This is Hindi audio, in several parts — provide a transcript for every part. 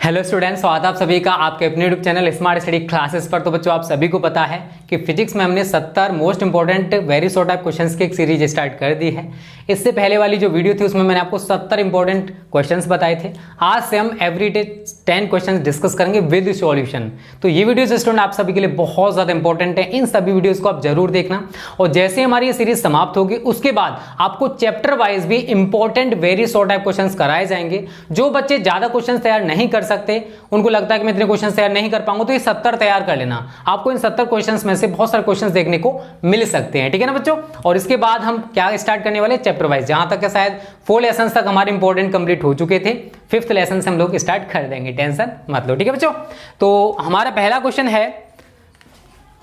हेलो स्टूडेंट्स, स्वागत है आप सभी का आपके अपने YouTube channel smart study classes पर। तो बच्चों, आप सभी को पता है कि फिजिक्स में हमने 70 most important very short type questions की एक सीरीज स्टार्ट कर दी है। इससे पहले वाली जो वीडियो थी उसमें मैंने आपको 70 इंपॉर्टेंट क्वेश्चंस बताए थे। आज से हम एवरीडे 10 क्वेश्चंस डिस्कस करेंगे विद सॉल्यूशन। तो ये वीडियो स्टूडेंट आप सभी के लिए बहुत ज़्यादा इंपॉर्टेंट है, इन सभी वीडियोज़ को आप जरूर देखना। और जैसे हमारी ये सीरीज समाप्त होगी उसके बाद आपको चैप्टर वाइज भी important very short type questions कराए जाएंगे। जो बच्चे ज़्यादा क्वेश्चंस तैयार नहीं कर सकते, उनको लगता है कि मैं इतने क्वेश्चंस तैयार नहीं कर पाऊंगा, तो ये 70 तैयार कर लेना। आपको इन 70 क्वेश्चंस में से बहुत सारे क्वेश्चंस देखने को मिल सकते हैं, ठीक है ना बच्चों। और इसके बाद हम क्या स्टार्ट करने वाले, चैप्टर वाइज। जहां तक शायद 4 लेसन तक हमारे इंपॉर्टेंट कंप्लीट हो चुके थे, 5th लेसन से हम लोग स्टार्ट कर देंगे, टेंशन मत लो, ठीक है बच्चों। तो हमारा पहला क्वेश्चन है,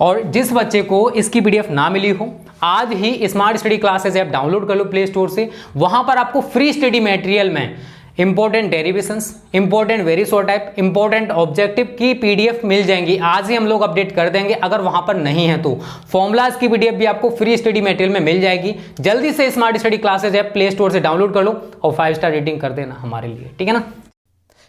और जिस बच्चे को इसकी पीडीएफ ना मिली हो, आज ही smart study classes app download कर लो प्ले स्टोर से। वहां पर आपको फ्री स्टडी मटेरियल में important derivations, important very short type, important objective की पीडीएफ मिल जाएंगी। आज ही हम लोग अपडेट कर देंगे। अगर वहां पर नहीं है तो फॉर्मूलाज की पीडीएफ भी आपको फ्री स्टडी मटेरियल में मिल जाएगी। जल्दी से smart study classes app play store से डाउनलोड कर लो और 5 स्टार रेटिंग कर देना हमारे लिए, ठीक है ना।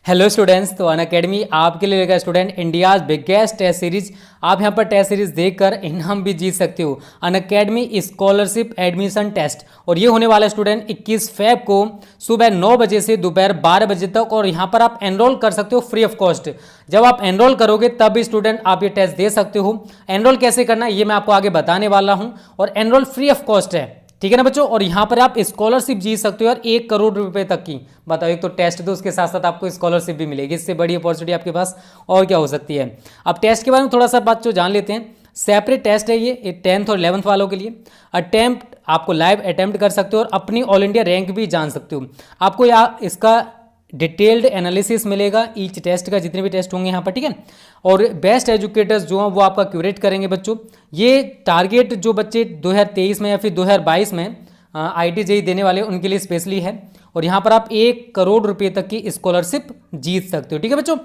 हेलो स्टूडेंट्स, तो अनअकैडमी आपके लिए लेगा student India's biggest test series. आप यहाँ पर टेस्ट सीरीज देखकर इनाम भी जीत सकते हो, अनअकैडमी स्कॉलरशिप एडमिशन टेस्ट। और ये होने वाला स्टूडेंट 21 फेब को सुबह 9 बजे से दोपहर 12 बजे तक। और यहाँ पर आप एनरोल कर सकते हो फ्री ऑफ कॉस्ट। जब आप एनरोल करोगे तब स्टूडेंट आप ये टेस्ट दे सकते हो। एनरोल कैसे करना है ये मैं आपको आगे बताने वाला हूँ, और एनरोल फ्री ऑफ कॉस्ट है, ठीक है ना बच्चों। और यहाँ पर आप स्कॉलरशिप जीत सकते हो यार, 1 करोड़ रुपए तक की। बताओ, एक तो टेस्ट दो, उसके साथ साथ आपको स्कॉलरशिप भी मिलेगी। इससे बड़ी अपॉर्चुनिटी आपके पास और क्या हो सकती है। अब टेस्ट के बारे में थोड़ा सा बात जो जान लेते हैं। सेपरेट टेस्ट है ये 10th और 11th वालों के लिए। अटेम्प्ट आपको लाइव अटेम्प्ट कर सकते हो और अपनी ऑल इंडिया रैंक भी जान सकते हो। आपको यहाँ इसका डिटेल्ड एनालिसिस मिलेगा ईच टेस्ट का, जितने भी टेस्ट होंगे यहाँ पर, ठीक है। और बेस्ट एजुकेटर्स जो हैं वो आपका क्यूरेट करेंगे बच्चों। ये टारगेट जो बच्चे 2023 में या फिर 2022 में IIT JEE देने वाले उनके लिए स्पेशली है। और यहाँ पर आप 1 करोड़ रुपए तक की स्कॉलरशिप जीत सकते हो, ठीक है बच्चों।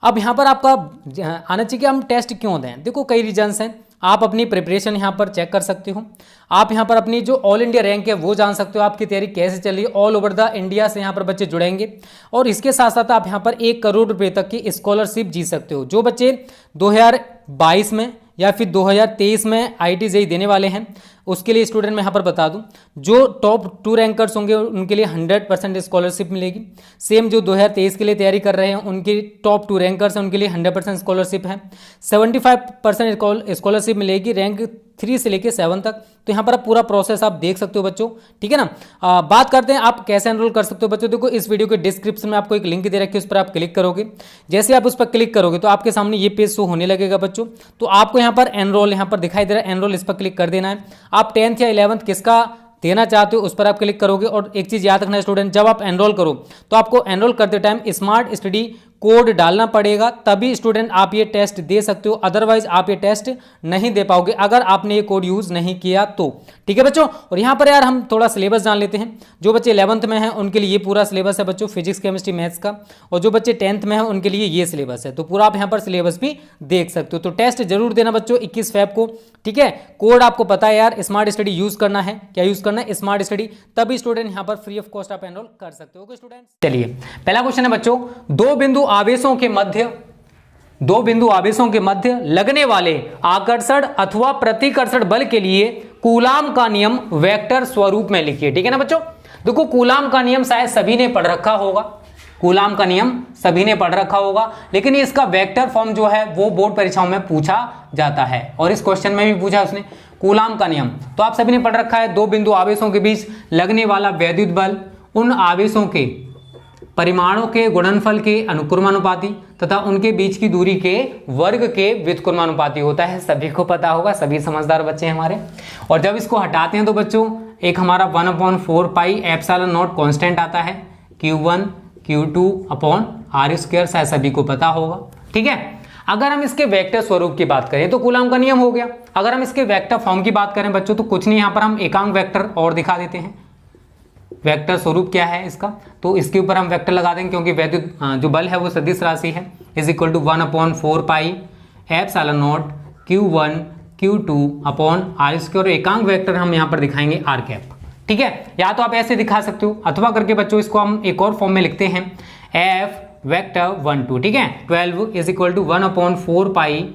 अब यहाँ पर आपका आना चाहिए कि हम टेस्ट क्यों दें। देखो, कई रीजन्स हैं। आप अपनी प्रिपरेशन यहाँ पर चेक कर सकते हो। आप यहाँ पर अपनी जो ऑल इंडिया रैंक है वो जान सकते हो, आपकी तैयारी कैसे चल रही है। ऑल ओवर द इंडिया से यहाँ पर बच्चे जुड़ेंगे। और इसके साथ साथ आप यहाँ पर 1 करोड़ रुपए तक की स्कॉलरशिप जीत सकते हो। जो बच्चे 2022 में या फिर 2023 में IIT JEE देने वाले हैं उसके लिए स्टूडेंट मैं यहाँ पर बता दूं, जो टॉप 2 रैंकर्स होंगे उनके लिए 100% स्कॉलरशिप मिलेगी। सेम जो 2023 के लिए तैयारी कर रहे हैं उनके टॉप 2 रैंकर्स हैं, उनके लिए 100% स्कॉलरशिप है। 75% स्कॉलरशिप मिलेगी रैंक 3 से लेकर 7 तक। तो यहाँ पर आप पूरा प्रोसेस आप देख सकते हो बच्चों, ठीक है ना। बात करते हैं आप कैसे एनरोल कर सकते हो बच्चों। देखो, इस वीडियो के डिस्क्रिप्शन में आपको एक लिंक दे रखी है, उस पर आप क्लिक करोगे। जैसे आप उस पर क्लिक करोगे तो आपके सामने ये पेज शो होने लगेगा बच्चों। तो आपको यहाँ पर एनरोल यहाँ पर दिखाई दे रहा है, एनरोल, इस पर क्लिक कर देना है। आप 10th या 11th किसका देना चाहते हो उस पर आप क्लिक करोगे। और एक चीज़ याद रखना स्टूडेंट, जब आप एनरोल करो तो आपको एनरोल करते टाइम स्मार्ट स्टडी कोड डालना पड़ेगा, तभी स्टूडेंट आप ये टेस्ट दे सकते हो। अदरवाइज आप ये टेस्ट नहीं दे पाओगे अगर आपने ये कोड यूज़ नहीं किया तो, ठीक है बच्चों। और यहाँ पर यार हम थोड़ा सिलेबस जान लेते हैं। जो बच्चे 11th में हैं उनके लिए ये पूरा सिलेबस है बच्चों, फिजिक्स केमिस्ट्री मैथ्स का। और जो बच्चे 10th में हैं उनके लिए ये सिलेबस है। तो पूरा आप यहाँ पर सिलेबस भी देख सकते हो। तो टेस्ट जरूर देना बच्चों 21 फेब को, ठीक है। कोड आपको पता है यार, स्मार्ट स्टडी यूज़ करना है। क्या यूज़ करना है? Smart study. तभी स्टूडेंट यहाँ पर फ्री ऑफ कॉस्ट आप एनरोल कर सकते हो स्टूडेंट। चलिए, पहला क्वेश्चन है बच्चों, दो बिंदु आवेशों के मध्य लगने वाले आकर्षण अथवा प्रतिकर्षण बल के लिए कूलाम का नियम वेक्टर स्वरूप में लिखिए, ठीक है ना बच्चों। देखो, कूलाम का नियम शायद सभी ने पढ़ रखा होगा, कूलाम का नियम सभी ने पढ़ रखा होगा, लेकिन इसका वेक्टर फॉर्म जो है वो बोर्ड परीक्षाओं में पूछा जाता है। और इस क्वेश्चन में भी पूछा उसने कूलाम का नियम। तो आप सभी ने पढ़ रखा है, दो बिंदु आवेशों के बीच लगने वाला वैद्युत बल उन आवेशों के परिमाणों के गुणनफल के अनुक्रमानुपाती तथा उनके बीच की दूरी के वर्ग के व्युत्क्रमानुपाती होता है। सभी को पता होगा, सभी समझदार बच्चे हैं हमारे। और जब इसको हटाते हैं तो बच्चों एक हमारा 1/4 पाई एप्सिलॉन नॉट कांस्टेंट आता है, Q1 Q2 अपॉन R², शायद सभी को पता होगा, ठीक है। अगर हम इसके वेक्टर स्वरूप की बात करें तो कूलाम का नियम हो गया। अगर हम इसके वेक्टर फॉर्म की बात करें बच्चों तो कुछ नहीं, यहाँ पर हम एकांक वेक्टर और दिखा देते हैं। वेक्टर स्वरूप क्या है इसका, तो इसके ऊपर हम वेक्टर लगा देंगे क्योंकि वैद्युत जो बल है वो सदिश राशि है। = 1/4 pi epsilon not Q1 Q2 upon R²। एकांक वेक्टर हम यहाँ पर दिखाएंगे R², ठीक है। या तो आप ऐसे दिखा सकते हो, अथवा करके बच्चों इसको हम एक और फॉर्म में लिखते हैं, F वेक्टर 1 2, ठीक है। 12 is equal to 1/4 pi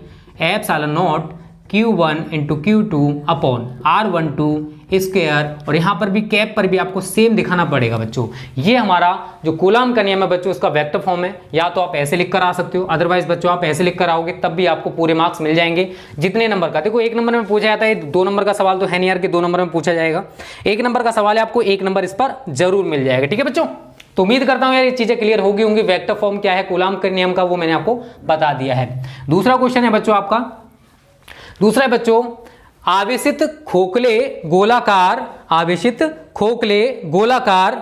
epsilon not Q1 into Q2 upon R12 square, और यहाँ पर भी कैप पर भी आपको सेम दिखाना पड़ेगा बच्चों। ये हमारा जो कूलाम का नियम है बच्चों, उसका वेक्टर फॉर्म है। या तो आप ऐसे लिख कर आ सकते हो, अदरवाइज बच्चों आप ऐसे लिख कर आओगे तब भी आपको पूरे मार्क्स मिल जाएंगे। जितने नंबर का, देखो 1 नंबर में पूछा जाता है, 2 नंबर का सवाल तो है नहीं यार कि 2 नंबर में पूछा जाएगा। 1 नंबर का सवाल है, आपको 1 नंबर इस पर जरूर मिल जाएगा, ठीक है बच्चों। तो उम्मीद करता हूं यार ये चीजें क्लियर होगी होंगी। वेक्टर फॉर्म क्या है कूलाम के नियम का, वो मैंने आपको बता दिया है। दूसरा क्वेश्चन है बच्चों आपका, दूसरा है बच्चों, आवेशित खोखले गोलाकार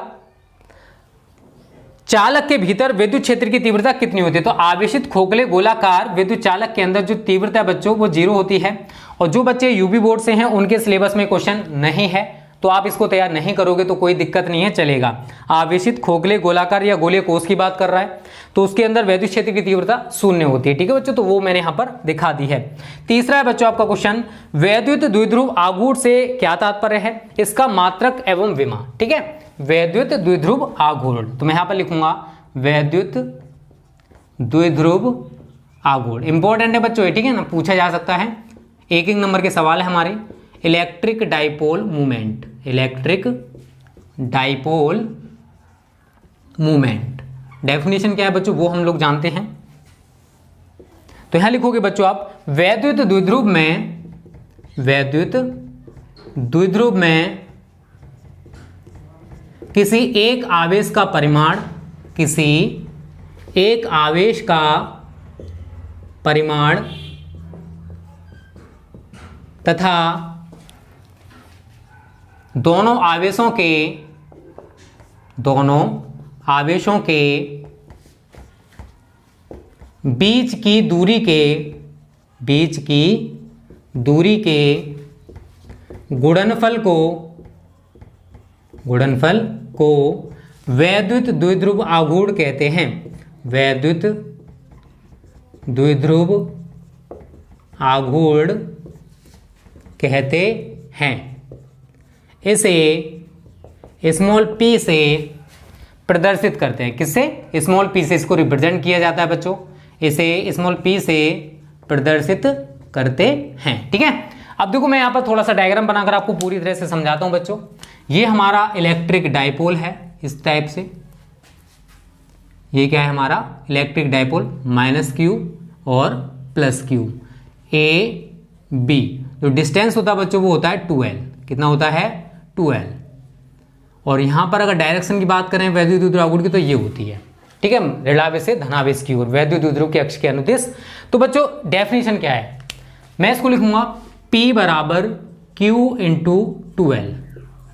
चालक के भीतर विद्युत क्षेत्र की तीव्रता कितनी होती है। तो आवेशित खोखले गोलाकार विद्युत चालक के अंदर जो तीव्रता है बच्चों वो 0 होती है। और जो बच्चे यूपी बोर्ड से हैं उनके सिलेबस में क्वेश्चन नहीं है, तो आप इसको तैयार नहीं करोगे तो कोई दिक्कत नहीं है, चलेगा। आवेशित खोखले गोलाकार या गोलीय कोष की बात कर रहा है, तो उसके अंदर विद्युत क्षेत्र की तीव्रता 0 होती है, ठीक है बच्चों। तो वो मैंने यहां पर दिखा दी है। तीसरा है बच्चों आपका क्वेश्चन, वैद्युत द्विध्रुव आघूर्ण से क्या तात्पर्य है। इसका मात्रक एवं विमा, ठीक है। वैद्युत द्विध्रुव आघूर्ण, तो मैं यहां पर लिखूंगा वैद्युत द्विध्रुव आघूर्ण। इंपॉर्टेंट है बच्चों ये, ठीक है ना, पूछा जा सकता है। 1 नंबर के सवाल है हमारे। Electric dipole movement, electric dipole movement definition क्या है बच्चों वो हम लोग जानते हैं। तो यहां लिखोगे बच्चों आप, वैद्युत द्विध्रुव में किसी एक आवेश का परिमाण, किसी एक आवेश का परिमाण तथा दोनों आवेशों के बीच की दूरी के गुणनफल को वैद्युत द्विध्रुव आघूर्ण कहते हैं। वैद्युत द्विध्रुव आघूर्ण कहते हैं। इसे स्मॉल p से प्रदर्शित करते हैं। किससे? स्मॉल p से इसको रिप्रेजेंट किया जाता है बच्चों। इसे स्मॉल p से प्रदर्शित करते हैं, ठीक है। अब देखो मैं यहाँ पर थोड़ा सा डायग्राम बनाकर आपको पूरी तरह से समझाता हूँ बच्चों। ये हमारा इलेक्ट्रिक डाइपोल है इस टाइप से। ये क्या है हमारा इलेक्ट्रिक डाइपोल, -q और +q, a b। जो डिस्टेंस होता है बच्चों वो होता है 2l। कितना होता है? 2l। और यहां पर अगर डायरेक्शन की बात करें वैद्युत द्विध्रुव आघूर्ण की तो ये होती है, ठीक है, ऋणावेश से धनावेश की ओर, वैद्युत द्विध्रुव के अक्ष के अनुदिश। तो बच्चों डेफिनेशन क्या है, मैं इसको लिखूंगा P = Q × 2l।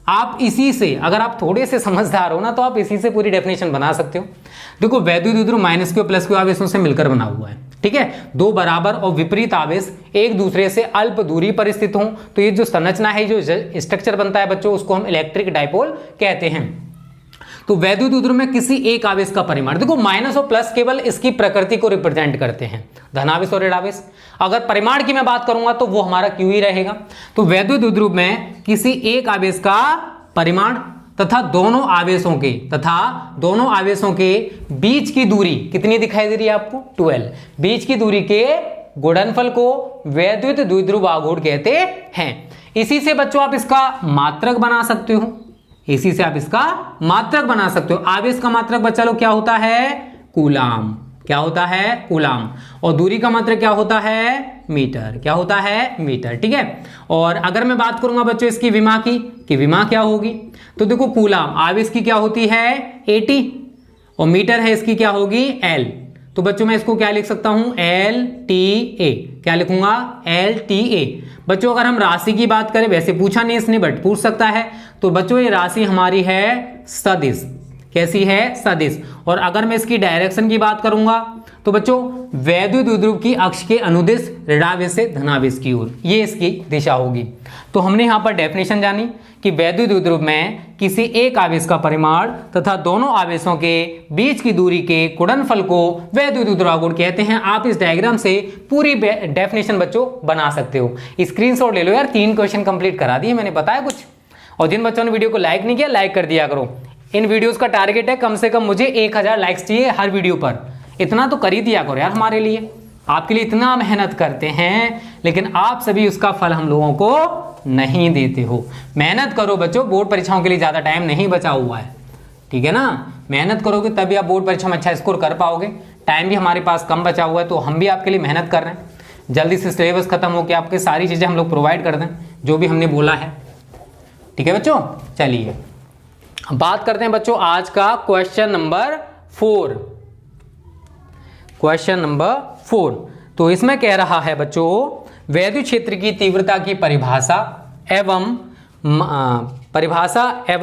आप इसी से, अगर आप थोड़े से समझदार हो ना तो आप इसी से पूरी डेफिनेशन बना सकते हो। देखो वैद्युत द्विध्रुव -q और +q आवेशों से मिलकर बना हुआ है, ठीक है। दो बराबर और विपरीत आवेश एक दूसरे से अल्प दूरी पर स्थित हों तो ये जो संरचना है, जो स्ट्रक्चर बनता है बच्चों, उसको हम इलेक्ट्रिक डाइपोल कहते हैं। तो वैद्युत द्विध्रुव में किसी एक आवेश का परिमाण, देखो माइनस और प्लस केवल इसकी प्रकृति को रिप्रेजेंट करते हैं, धनावेश और ऋणावेश। अगर परिमाण की मैं बात करूंगा तो वो हमारा q ही रहेगा। तो वैद्युत द्विध्रुव में किसी एक आवेश का परिमाण तथा दोनों आवेशों के बीच की दूरी कितनी दिखाई दे रही है आपको? 2l। बीच की दूरी के गुणनफल को वैद्युत द्विध्रुव आघूर्ण कहते हैं। इसी से बच्चों आप इसका मात्रक बना सकते हो, इसी से आप इसका मात्रक बना सकते हो। आवेश का मात्रक बच्चा लोग क्या होता है? कूलाम। क्या होता है? कूलाम। और दूरी का मात्रक क्या होता है? मीटर। क्या होता है? मीटर, ठीक है। और अगर मैं बात करूंगा बच्चों इसकी विमा की, कि विमा क्या होगी, तो देखो कूलाम आवेश की क्या होती है? 80 और मीटर है इसकी क्या होगी? L। तो बच्चों मैं इसको क्या लिख सकता हूं? LTA। क्या लिखूंगा? LTA। बच्चों अगर हम राशि की बात करें, वैसे पूछा नहीं इसने बट पूछ सकता है, तो बच्चों ये राशि हमारी है सदिश। कैसी है? सदिश। और अगर मैं इसकी डायरेक्शन की बात करूंगा तो बच्चों वैद्युत द्विध्रुव की अक्ष के अनुदिश ऋणावेश से धनावेश की ओर, ये इसकी दिशा होगी। तो हमने यहां पर डेफिनेशन जानी कि वैद्युत द्विध्रुव में किसी एक आवेश का परिमाण तथा दोनों आवेशों के बीच की दूरी के गुणनफल को वैद्युत द्विध्रुव आघूर्ण कहते हैं। आप इस डायग्राम से पूरी डेफिनेशन बच्चों बना सकते हो। स्क्रीनशॉट ले लो यार, 3 क्वेश्चन कंप्लीट करा दिए मैंने, बताया कुछ। और जिन बच्चों ने वीडियो को लाइक नहीं किया, लाइक कर दिया करो। इन वीडियोस का टारगेट है कम से कम मुझे 1000 लाइक्स चाहिए हर वीडियो पर। इतना तो कर ही दिया करो यार हमारे लिए, आपके लिए इतना मेहनत करते हैं, लेकिन आप सभी उसका फल हम लोगों को नहीं देते हो। मेहनत करो बच्चों, बोर्ड परीक्षाओं के लिए ज़्यादा टाइम नहीं बचा हुआ है, ठीक है ना। मेहनत करोगे तभी आप बोर्ड परीक्षा में अच्छा स्कोर कर पाओगे। टाइम भी हमारे पास कम बचा हुआ है, तो हम भी आपके लिए मेहनत कर रहे हैं। जल्दी से सिलेबस खत्म हो के आपके सारी चीज़ें हम लोग प्रोवाइड कर दें जो भी हमने बोला है, ठीक है बच्चों। चलिए बात करते हैं बच्चों आज का क्वेश्चन नंबर 4। क्वेश्चन नंबर 4 तो इसमें कह रहा है बच्चों, वैद्युत क्षेत्र की तीव्रता की परिभाषा एवं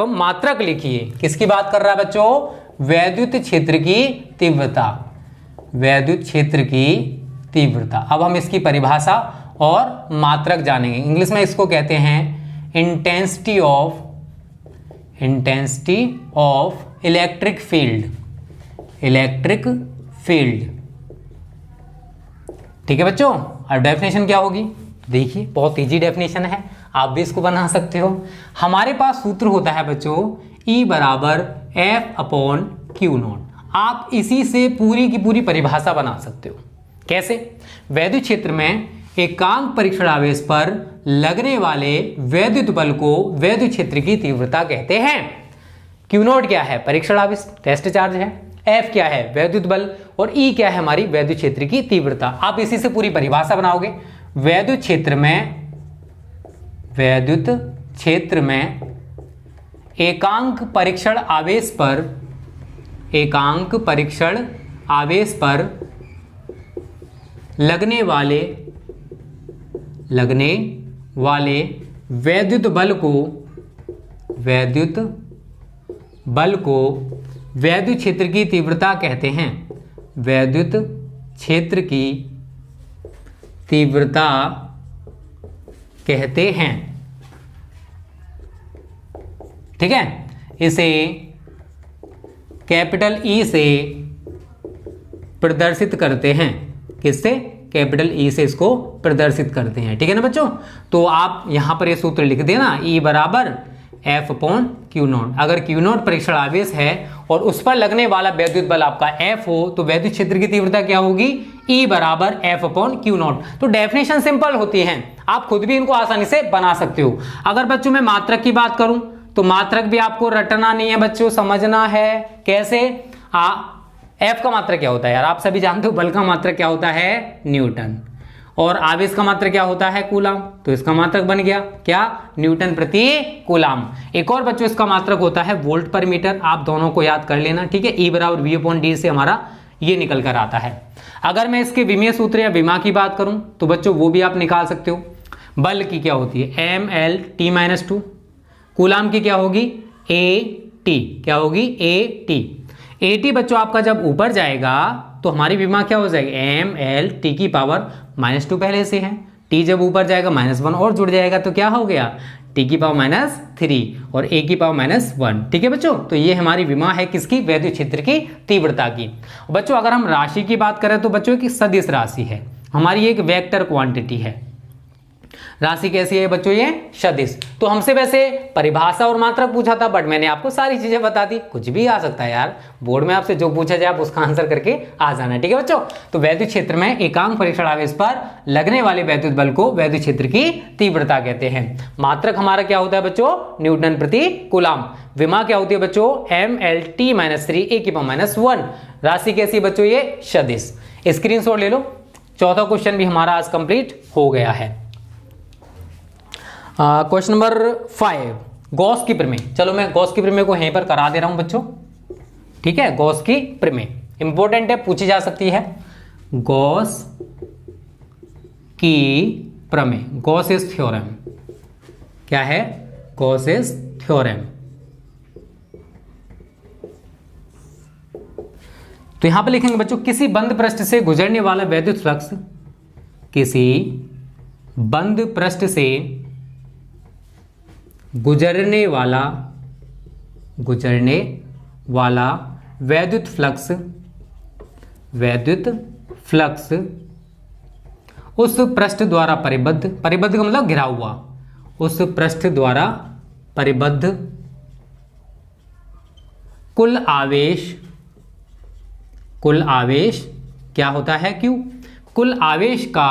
मात्रक लिखिए। किसकी बात कर रहा है बच्चों? वैद्युत क्षेत्र की तीव्रता, वैद्युत क्षेत्र की तीव्रता। अब हम इसकी परिभाषा और मात्रक जानेंगे। इंग्लिश में इसको कहते हैं intensity of electric field, electric field, ठीक है बच्चों। अब डेफिनेशन क्या होगी देखिए, बहुत इजी डेफिनेशन है, आप भी इसको बना सकते हो। हमारे पास सूत्र होता है बच्चों E बराबर F/Q0। आप इसी से पूरी की पूरी परिभाषा बना सकते हो। कैसे? वैद्युत क्षेत्र में एकांक परीक्षण आवेश पर लगने वाले वैद्युत बल को वैद्युत क्षेत्र की तीव्रता कहते हैं। Q0 क्या है? परीक्षण आवेश, टेस्ट चार्ज है। F क्या है? वैद्युत बल। और E क्या है? हमारी वैद्युत क्षेत्र की तीव्रता। आप इसी से पूरी परिभाषा बनाओगे। वैद्युत क्षेत्र में एकांक परीक्षण आवेश पर लगने वाले वैद्युत बल को वैद्युत क्षेत्र की तीव्रता कहते हैं। वैद्युत क्षेत्र की तीव्रता कहते हैं, ठीक है। इसे कैपिटल E से प्रदर्शित करते हैं। किससे? कैपिटल E से इसको प्रदर्शित करते हैं, ठीक है ना बच्चों। तो आप यहां पर ये सूत्र लिख देना, E बराबर F/Q0। अगर Q0 परीक्षण आवेश है और उस पर लगने वाला वैद्युत बल आपका F हो तो वैद्युत क्षेत्र की तीव्रता क्या होगी? E बराबर F/Q0। तो डेफिनेशन सिंपल होती है, आप खुद भी इनको आसानी से बना सकते हो। अगर बच्चों मैं मात्रक की बात करूं तो मात्रक भी आपको रटना नहीं है बच्चों, समझना है। कैसे? F का मात्रक क्या होता है यार? आप सभी जानते हो। बल का मात्रक क्या होता है? न्यूटन। और आवेश का मात्रक क्या होता है? कूलाम। तो इसका मात्रक बन गया क्या? न्यूटन प्रति कूलाम। एक और बच्चों इसका मात्रक होता है वोल्ट पर मीटर। आप दोनों को याद कर लेना, ठीक है। E बराबर V/D से हमारा ये निकल कर आता है। अगर मैं इसके विमीय सूत्र या विमा की बात करूं तो बच्चों वो भी आप निकाल सकते हो। बल की क्या होती है? mL/T-2। कूलाम की क्या होगी? AT। क्या होगी? AT। AT बच्चों आपका जब ऊपर जाएगा तो हमारी विमा क्या हो जाएगी? mL/T⁻² पहले से है। T जब ऊपर जाएगा -1 और जुड़ जाएगा तो क्या हो गया? T⁻³ और A⁻1, ठीक है बच्चों। तो ये हमारी विमा है किसकी? वैद्युत क्षेत्र की तीव्रता की। बच्चों अगर हम राशि की बात करें तो बच्चों की सदिश राशि है, हमारी एक वेक्टर क्वांटिटी है। राशि कैसी है बच्चों? ये सदिश। तो हमसे वैसे परिभाषा और मात्रक पूछा था, बट मैंने आपको सारी चीजें बता दी। कुछ भी आ सकता है यार, बोर्ड में आपसे जो पूछा जाए आप उसका आंसर करके आ जाना, ठीक है बच्चों। तो वैद्युत क्षेत्र में एकांक परीक्षण आवेश पर लगने वाले वैद्युत बल को वैद्युत क्षेत्र की तीव्रता कहते हैं। मात्रक हमारा क्या होता है बच्चों? न्यूटन प्रति कूलाम। विमा क्या होती है बच्चों? mL/T-3 A⁻1। राशि कैसी बच्चों? ये सदिश। स्क्रीनशॉट ले लो। चौथा क्वेश्चन भी हमारा आज कंप्लीट हो गया है। क्वेश्चन नंबर 5, गॉस की प्रमेय। चलो मैं गॉस की प्रमेय को यहीं पर करा दे रहा हूं बच्चों, ठीक है। गॉस की प्रमेय इंपॉर्टेंट है, पूछी जा सकती है। गॉस की प्रमेय, गॉसेस थ्योरम। क्या है? Gauss's theorem. तो यहां पर लिखेंगे बच्चों, किसी बंद पृष्ठ से गुजरने वाला वैद्युत फ्लक्स, किसी बंद पृष्ठ से गुजरने वाला वैद्युत फ्लक्स उस पृष्ठ द्वारा परिबद्ध का मतलब घिरा हुआ, उस पृष्ठ द्वारा परिबद्ध कुल आवेश क्या होता है Q? कुल आवेश का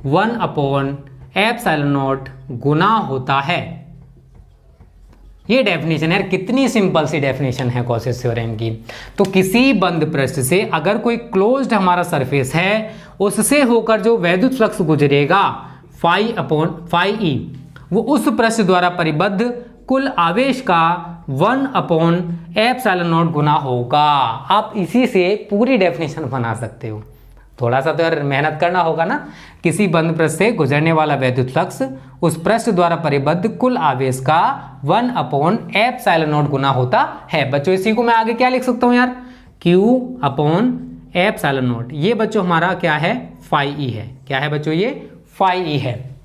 1/ε0 गुना होता है। ये डेफिनेशन है, कितनी सिंपल सी डेफिनेशन है गॉसेस थ्योरम की। तो किसी बंद पृष्ठ से अगर कोई क्लोज्ड हमारा सरफेस है, उससे होकर जो वैद्युत फ्लक्स गुजरेगा φE, वो उस पृष्ठ द्वारा परिबद्ध कुल आवेश का 1/ε0 गुना होगा। आप इसी से पूरी डेफिनेशन बना सकते हो। थोड़ा सा तो यार मेहनत करना होगा ना। किसी बंद पृष्ठ से गुजरने वाला वैद्युत फ्लक्स उस पृष्ठ द्वारा परिबद्ध कुल आवेश का 1/ε0 गुना होता है। बच्चों इसी को मैं आगे क्या लिख सकता हूं यार, Q/ε0। ये बच्चों हमारा क्या है, φE है। क्या है बच्चों, ये φE है।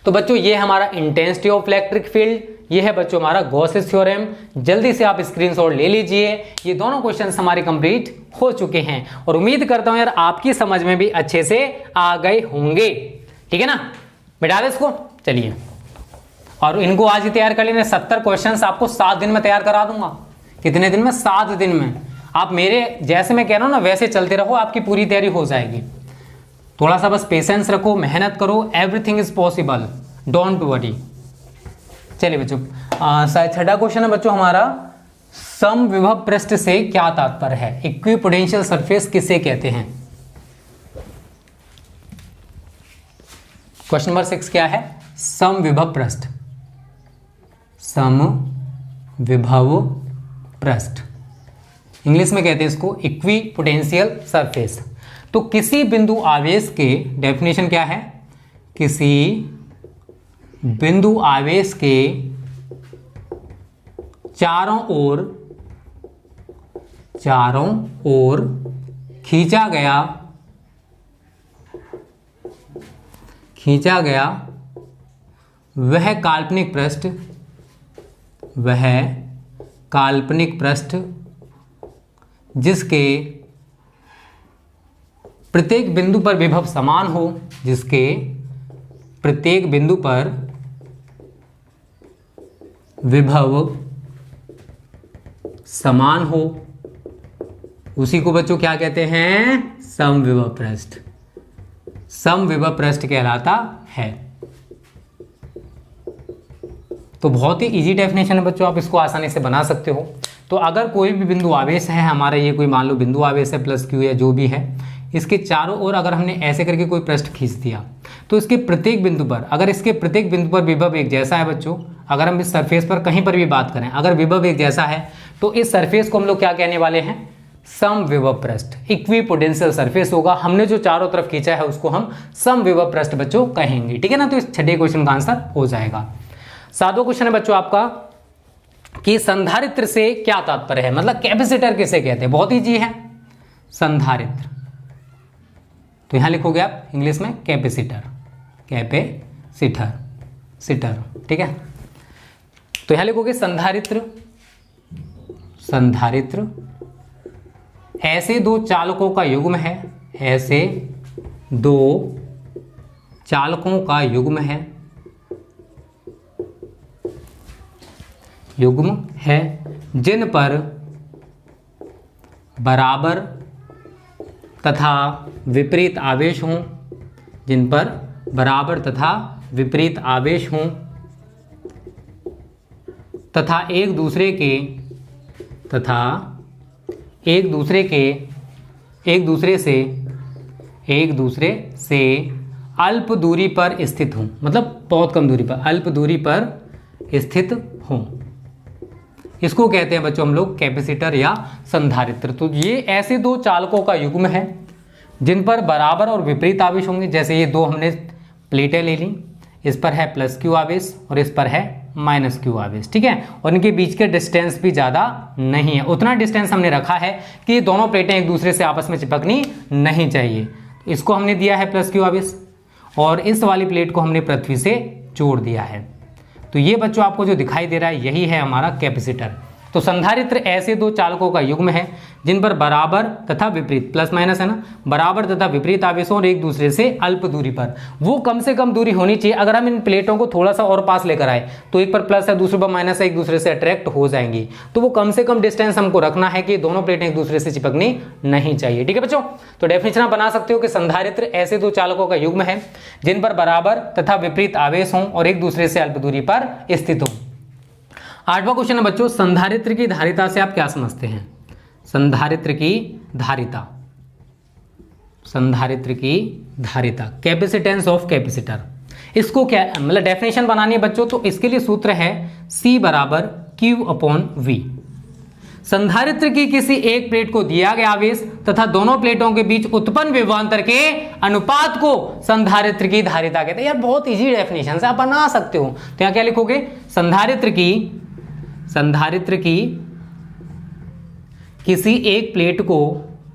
तो बच्चों ये हमारा इंटेंसिटी ऑफ इलेक्ट्रिक फील्ड, ये है बच्चों हमारा गॉसेस थ्योरम। जल्दी से आप स्क्रीनशॉट ले लीजिए। ये दोनों क्वेश्चंस हमारे कंप्लीट हो चुके हैं और उम्मीद करता हूं यार आपकी समझ में भी अच्छे से आ गए होंगे। ठीक है ना, बिठा दे इसको। चलिए, और इनको आज ही तैयार कर लेना। 70 क्वेश्चंस आपको 7 दिन में तैयार करा दूंगा। कितने दिन में? 7 दिन में। आप मेरे जैसे मैं कह रहा हूं ना वैसे चलते रहो, आपकी पूरी तैयारी हो जाएगी। थोड़ा सा बस पेशेंस रखो, मेहनत करो, everything is possible, don't worry. चलिए बच्चों, छठा क्वेश्चन है बच्चों हमारा, समविभव पृष्ठ से क्या तात्पर्य है? इक्विपोटेंशियल सरफेस किसे कहते हैं? क्वेश्चन नंबर 6 क्या है? समविभव पृष्ठ। समविभव पृष्ठ इंग्लिश में कहते हैं इसको इक्विपोटेंशियल सरफेस। तो किसी बिंदु आवेश के, डेफिनेशन क्या है? किसी बिंदु आवेश के चारों ओर खींचा गया वह काल्पनिक पृष्ठ जिसके प्रत्येक बिंदु पर विभव समान हो, जिसके प्रत्येक बिंदु पर विभव समान हो, उसी को बच्चों क्या कहते हैं? समविभव पृष्ठ। समविभव पृष्ठ कहलाता है। तो बहुत ही इजी डेफिनेशन है बच्चों, आप इसको आसानी से बना सकते हो। तो अगर कोई भी बिंदु आवेश है हमारा, ये कोई मान लो बिंदु आवेश है प्लस Q या जो भी है, इसके चारों ओर अगर हमने ऐसे करके कोई पृष्ठ खींच दिया तो इसके प्रत्येक बिंदु पर, अगर इसके प्रत्येक बिंदु पर विभव एक जैसा है बच्चों, अगर हम इस सरफेस पर कहीं पर भी बात करें, अगर विभव एक जैसा है तो इस सरफेस को हम लोग क्या कहने वाले हैं? समविभव पृष्ठ। इक्विपोटेंशियल सरफेस होगा। हमने जो चारों तरफ खींचा है उसको हम समविभव पृष्ठ बच्चों कहेंगे। ठीक है ना, तो इस छठे क्वेश्चन का आंसर हो जाएगा। 7वां क्वेश्चन है बच्चों आपका कि संधारित्र से क्या तात्पर्य है, मतलब कैपेसिटर किसे कहते हैं? बहुत ईजी है, संधारित्र। तो यहां लिखोगे आप इंग्लिश में कैपेसिटर, सिटर। ठीक है, तो यहां लिखोगे संधारित्र। ऐसे दो चालकों का युग्म है, ऐसे दो चालकों का युग्म है जिन पर बराबर तथा विपरीत आवेश हों, जिन पर बराबर तथा विपरीत आवेश हों तथा एक दूसरे से अल्प दूरी पर स्थित हों, मतलब बहुत कम दूरी पर, अल्प दूरी पर स्थित हों, इसको कहते हैं बच्चों हम लोग कैपेसिटर या संधारित्र। तो ये ऐसे दो चालकों का युग्म है जिन पर बराबर और विपरीत आवेश होंगे। जैसे ये दो हमने प्लेटें ले ली, इस पर है प्लस Q आवेश और इस पर है माइनस Q आवेश। ठीक है, और इनके बीच के डिस्टेंस भी ज़्यादा नहीं है, उतना डिस्टेंस हमने रखा है कि ये दोनों प्लेटें एक दूसरे से आपस में चिपकनी नहीं चाहिए। इसको हमने दिया है प्लस Q आवेश और इस वाली प्लेट को हमने पृथ्वी से जोड़ दिया है। तो ये बच्चों आपको जो दिखाई दे रहा है यही है हमारा कैपेसिटर। तो संधारित्र ऐसे दो चालकों का युग्म है जिन पर बराबर तथा विपरीत, प्लस माइनस है ना, बराबर तथा विपरीत आवेशों और एक दूसरे से अल्प दूरी पर, वो कम से कम दूरी होनी चाहिए। अगर हम इन प्लेटों को थोड़ा सा और पास लेकर आए तो एक पर प्लस है दूसरे पर माइनस है, एक दूसरे से अट्रैक्ट हो जाएंगी। तो वो कम से कम डिस्टेंस हमको रखना है कि दोनों प्लेटें एक दूसरे से चिपकनी नहीं चाहिए। ठीक है बच्चों, तो डेफिनेशन आप बना सकते हो कि संधारित्र ऐसे दो चालकों का युग्म है जिन पर बराबर तथा विपरीत आवेश हों और एक दूसरे से अल्प दूरी पर स्थित हो। 8वां क्वेश्चन है बच्चों, संधारित्र की धारिता से आप क्या समझते हैं? संधारित्र की धारिता, संधारित्र की धारिता, कैपेसिटेंस ऑफ कैपेसिटर, इसको क्या मतलब डेफिनेशन बनानी है बच्चों। तो इसके लिए सूत्र है C बराबर Q/V। संधारित्र की किसी एक प्लेट को दिया गया आवेश तथा दोनों प्लेटों के बीच उत्पन्न विभवांतर के अनुपात को संधारित्र की धारिता कहते हैं। यार बहुत इजी डेफिनेशन से आप बना सकते हो। तो यहाँ क्या लिखोगे? संधारित्र की किसी एक प्लेट को दिया गया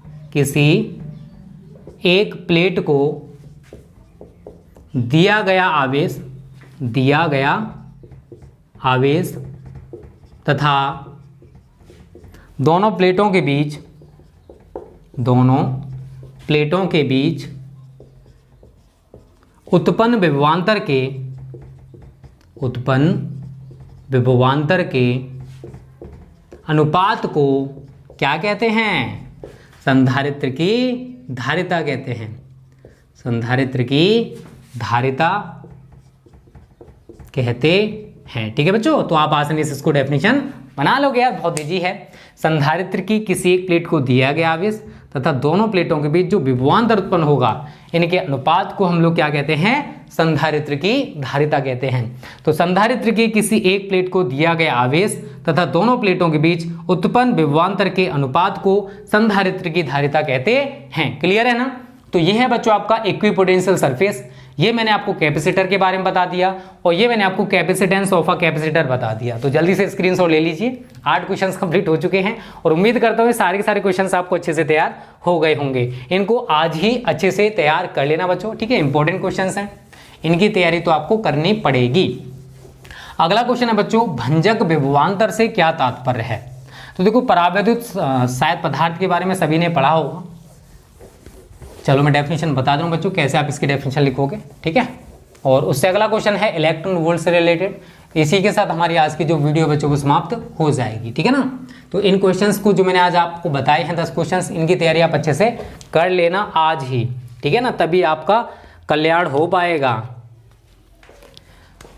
आवेश तथा दोनों प्लेटों के बीच उत्पन्न विभवांतर के अनुपात को क्या कहते हैं? संधारित्र की धारिता कहते हैं। संधारित्र की धारिता कहते हैं। ठीक है बच्चों, तो आप आसानी से इसको डेफिनेशन बना लोगे यार, बहुत इजी है। संधारित्र की किसी एक प्लेट को दिया गया आवेश तथा दोनों प्लेटों के बीच जो विभवांतर उत्पन्न होगा इनके अनुपात को हम लोग क्या कहते हैं? संधारित्र की धारिता कहते हैं। तो संधारित्र की किसी एक प्लेट को दिया गया आवेश तथा दोनों प्लेटों के बीच उत्पन्न विभवांतर के अनुपात को संधारित्र की धारिता कहते हैं। क्लियर है ना? तो यह है बच्चों आपका इक्विपोटेंशियल सरफेस। ये मैंने आपको कैपेसिटर के बारे में बता दिया और ये मैंने आपको कैपेसिटेंस ऑफ अ कैपेसिटर बता दिया। तो जल्दी से स्क्रीनशॉट ले लीजिए। 8 क्वेश्चंस कंप्लीट हो चुके हैं और उम्मीद करता हूँ सारे के सारे क्वेश्चंस आपको अच्छे से तैयार हो गए होंगे। इनको आज ही अच्छे से तैयार कर लेना बच्चों, ठीक है? इंपॉर्टेंट क्वेश्चंस हैं, इनकी तैयारी तो आपको करनी पड़ेगी। अगला क्वेश्चन है बच्चों, भंजक विभवांतर से क्या तात्पर्य है? तो देखो परावैद्युत शायद पदार्थ के बारे में सभी ने पढ़ा होगा। चलो मैं डेफिनेशन बता दूं बच्चों कैसे आप इसकी डेफिनेशन लिखोगे, ठीक है? और उससे अगला क्वेश्चन है इलेक्ट्रॉन वोल्ट से रिलेटेड। इसी के साथ हमारी आज की जो वीडियो बच्चों को समाप्त हो जाएगी, ठीक है ना? तो इन क्वेश्चंस को जो मैंने आज आपको बताए हैं 10 क्वेश्चंस, इनकी तैयारी आप अच्छे से कर लेना आज ही, ठीक है ना? तभी आपका कल्याण हो पाएगा।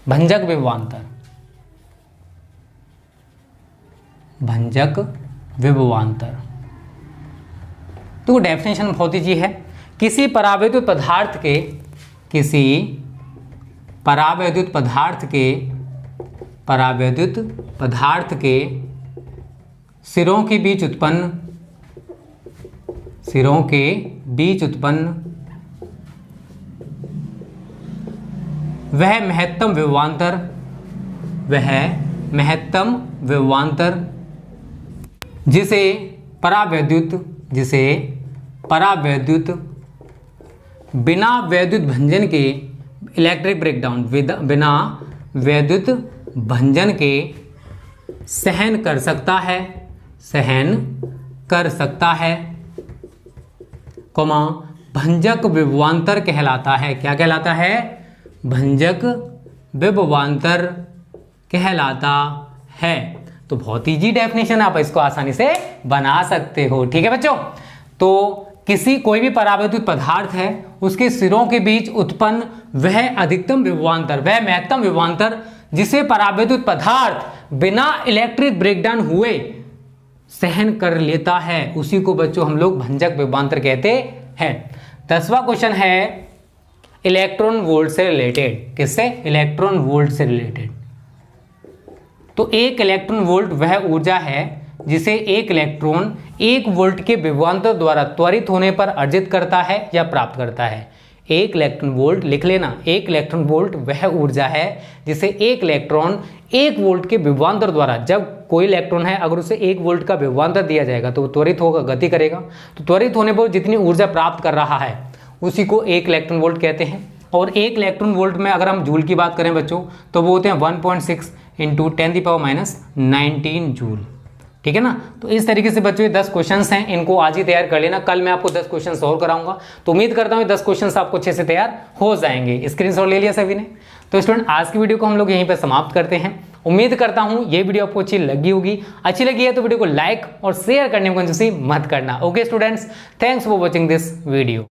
भंजक विभवांतर, भंजक विभवांतर तो डेफिनेशन बहुत ईजी है। किसी परावैद्युत पदार्थ के सिरों के बीच उत्पन्न वह महत्तम विभवांतर जिसे परावैद्युत बिना वैद्युत भंजन के इलेक्ट्रिक ब्रेकडाउन बिना वैद्युत भंजन के सहन कर सकता है, कौमा भंजक विभवांतर कहलाता है। क्या कहलाता है? भंजक विभवांतर कहलाता है। तो बहुत ईजी डेफिनेशन, आप इसको आसानी से बना सकते हो, ठीक है बच्चों? तो कोई भी परावैद्युत पदार्थ है उसके सिरों के बीच उत्पन्न वह अधिकतम विभवांतर, वह महत्तम विभवांतर जिसे परावैद्युत पदार्थ बिना इलेक्ट्रिक ब्रेकडाउन हुए सहन कर लेता है, उसी को बच्चों हम लोग भंजक विभवांतर कहते हैं। 10वां क्वेश्चन है इलेक्ट्रॉन वोल्ट से रिलेटेड। किससे? इलेक्ट्रॉन वोल्ट से रिलेटेड। तो एक इलेक्ट्रॉन वोल्ट वह ऊर्जा है जिसे एक इलेक्ट्रॉन 1 वोल्ट के विभवांतर द्वारा त्वरित होने पर अर्जित करता है या प्राप्त करता है। एक इलेक्ट्रॉन वोल्ट लिख लेना, एक इलेक्ट्रॉन वोल्ट वह ऊर्जा है जिसे एक इलेक्ट्रॉन 1 वोल्ट के विभवांतर द्वारा, जब कोई इलेक्ट्रॉन है अगर उसे 1 वोल्ट का विभवांतर दिया जाएगा तो वो त्वरित होगा, गति करेगा। तो त्वरित होने पर जितनी ऊर्जा प्राप्त कर रहा है उसी को 1 इलेक्ट्रॉन वोल्ट कहते हैं। और 1 इलेक्ट्रॉन वोल्ट में अगर हम जूल की बात करें बच्चों तो वो होते हैं 1.6 × 10⁻⁹ जूल, ठीक है ना। तो इस तरीके से बच्चों ये 10 क्वेश्चंस हैं, इनको आज ही तैयार कर लेना, कल मैं आपको 10 क्वेश्चन सॉल्व कराऊंगा। तो उम्मीद करता हूँ 10 क्वेश्चन आपको अच्छे से तैयार हो जाएंगे। स्क्रीनशॉट ले लिया सभी ने। तो स्टूडेंट आज की वीडियो को हम लोग यहीं पर समाप्त करते हैं। उम्मीद करता हूँ ये वीडियो आपको अच्छी लगी होगी। अच्छी लगी है तो वीडियो को लाइक और शेयर करने में कंजूसी मत करना। Okay students, thanks for watching this video.